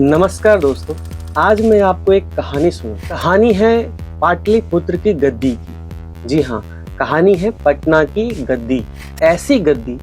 नमस्कार दोस्तों, आज मैं आपको एक कहानी सुना। कहानी है पाटलिपुत्र की गद्दी की। जी हाँ, कहानी है पटना की गद्दी। ऐसी गद्दी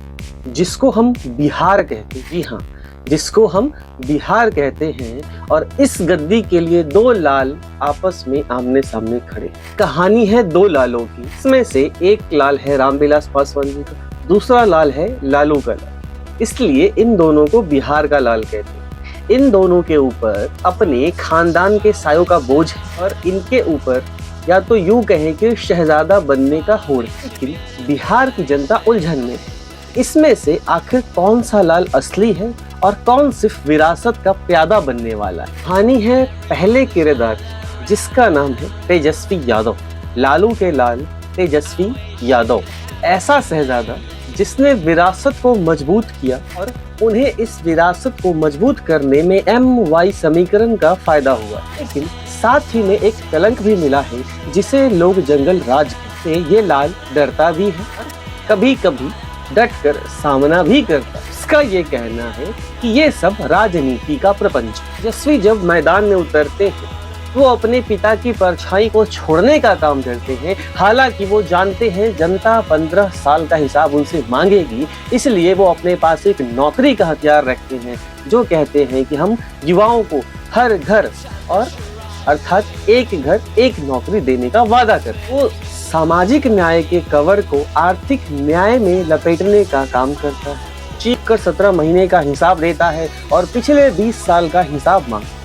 जिसको हम बिहार कहते हैं। जी हाँ, जिसको हम बिहार कहते हैं। और इस गद्दी के लिए दो लाल आपस में आमने सामने खड़े। कहानी है दो लालों की। इसमें से एक लाल है रामविलास पासवान जी का, दूसरा लाल है लालू का लाल। इसलिए इन दोनों को बिहार का लाल कहते हैं। इन दोनों के ऊपर अपने खानदान के सायों का बोझ है और इनके ऊपर या तो यूं कहें कि शहजादा बनने का होड़। लेकिन बिहार की जनता उलझन में है। इसमें से आखिर कौन सा लाल असली है और कौन सिर्फ विरासत का प्यादा बनने वाला है। कहानी है पहले किरदार जिसका नाम है तेजस्वी यादव। लालू के लाल तेजस्वी यादव, ऐसा शहजादा जिसने विरासत को मजबूत किया और उन्हें इस विरासत को मजबूत करने में MY समीकरण का फायदा हुआ। लेकिन साथ ही में एक कलंक भी मिला है जिसे लोग जंगल राज कहते हैं। ये लाल डरता भी है और कभी कभी डट कर सामना भी करता है। इसका ये कहना है कि ये सब राजनीति का प्रपंच। तेजस्वी जब मैदान में उतरते हैं वो अपने पिता की परछाई को छोड़ने का काम करते हैं। हालांकि वो जानते हैं जनता 15 साल का हिसाब उनसे मांगेगी, इसलिए वो अपने पास एक नौकरी का हथियार रखते हैं जो कहते हैं कि हम युवाओं को हर घर और अर्थात एक घर एक नौकरी देने का वादा करते हैं। वो सामाजिक न्याय के कवर को आर्थिक न्याय में लपेटने का काम करता है। चीख कर 17 महीने का हिसाब देता है और पिछले 20 साल का हिसाब मांगता है।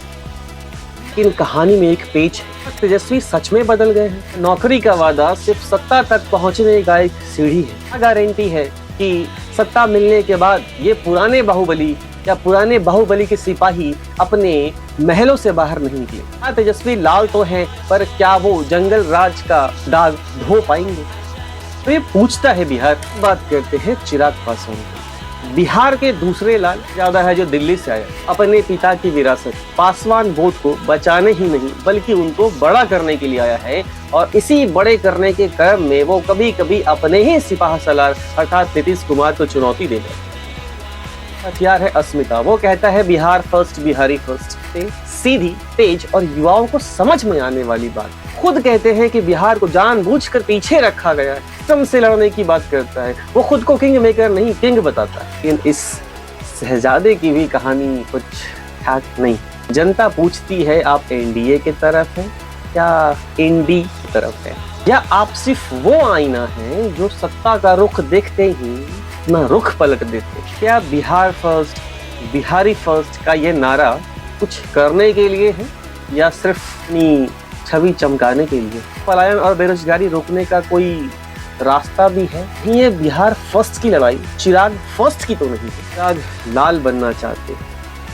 इन कहानी में एक पेच है, तेजस्वी सच में बदल गए हैं। नौकरी का वादा सिर्फ सत्ता तक पहुंचने का एक सीढ़ी है। क्या गारंटी है कि सत्ता मिलने के बाद ये पुराने बाहुबली के सिपाही अपने महलों से बाहर नहीं निकले। हाँ, तेजस्वी लाल तो हैं, पर क्या वो जंगल राज का दाग धो पाएंगे? तो ये पूछता है बिहार। बात करते हैं चिराग पासवान की। बिहार के दूसरे लाल ज्यादा है जो दिल्ली से आया। अपने पिता की विरासत पासवान वोट को बचाने ही नहीं बल्कि उनको बड़ा करने के लिए आया है। और इसी बड़े करने के क्रम में वो कभी कभी अपने ही सिपाह सलार अर्थात नीतीश कुमार को चुनौती दे देता है। हथियार है अस्मिता। वो कहता है बिहार फर्स्ट, बिहारी फर्स्ट। सीधी, तेज और युवाओं को समझ में आने वाली बात। खुद कहते हैं कि बिहार को जानबूझकर पीछे रखा गया है। सिस्टम से लड़ने की बात करता है। वो खुद को किंग मेकर नहीं किंग बताता है। लेकिन इस शहजादे की भी कहानी कुछ ठाक नहीं। जनता पूछती है आप NDA की तरफ है या इंडी की तरफ है, या आप सिर्फ वो आईना है जो सत्ता का रुख देखते ही अपना रुख पलट देते। क्या बिहार फर्स्ट, बिहारी फर्स्ट का ये नारा कुछ करने के लिए है या सिर्फ अपनी छवि चमकाने के लिए? पलायन और बेरोजगारी रोकने का कोई रास्ता भी है? ये बिहार फर्स्ट की लड़ाई चिराग फर्स्ट की तो नहीं है। चिराग लाल बनना चाहते हैं,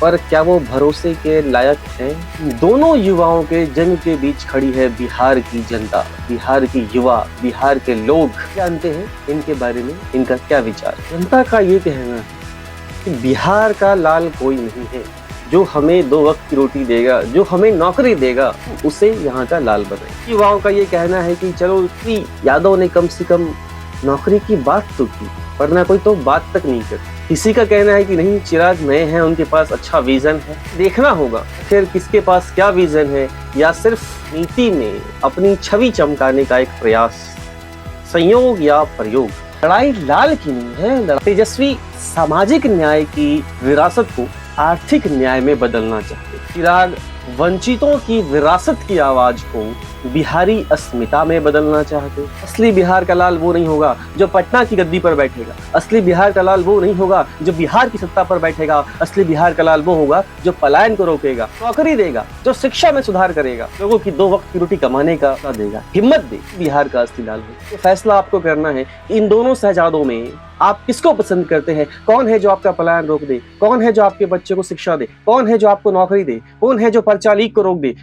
पर क्या वो भरोसे के लायक हैं? दोनों युवाओं के जंग के बीच खड़ी है बिहार की जनता, बिहार की युवा, बिहार के लोग। जानते हैं इनके बारे में, इनका क्या विचार? जनता का ये कहना है कि बिहार का लाल कोई नहीं है। जो हमें 2 वक्त की रोटी देगा, जो हमें नौकरी देगा, उसे यहाँ का लाल बनाए। युवाओं का ये कहना है कि चलो यादव ने कम से कम नौकरी की बात तो की, वरना कोई तो बात तक नहीं कर। किसी का कहना है कि नहीं, चिराग नए हैं, उनके पास अच्छा विजन है। देखना होगा फिर किसके पास क्या विजन है, या सिर्फ नीति में अपनी छवि चमकाने का एक प्रयास, संयोग या प्रयोग। लड़ाई लाल की नहीं है। तेजस्वी सामाजिक न्याय की विरासत को आर्थिक न्याय में बदलना चाहते। चिराग वंचितों की विरासत की आवाज को बिहारी अस्मिता में बदलना चाहते। असली बिहार का लाल वो नहीं होगा जो पटना की गद्दी पर बैठेगा। असली बिहार का लाल वो नहीं होगा जो बिहार की सत्ता पर बैठेगा। असली बिहार का लाल वो होगा जो पलायन को रोकेगा, नौकरी देगा, जो शिक्षा में सुधार करेगा, लोगों की 2 वक्त की रोटी कमाने का देगा, हिम्मत दे। बिहार का असली लाल है। ये फैसला आपको करना है। इन दोनों शहजादों में आप किसको पसंद करते हैं? कौन है जो आपका पलायन रोक दे? कौन है जो आपके बच्चे को शिक्षा दे? कौन है जो आपको नौकरी दे? कौन है जो पर्चा लीक को रोक दे?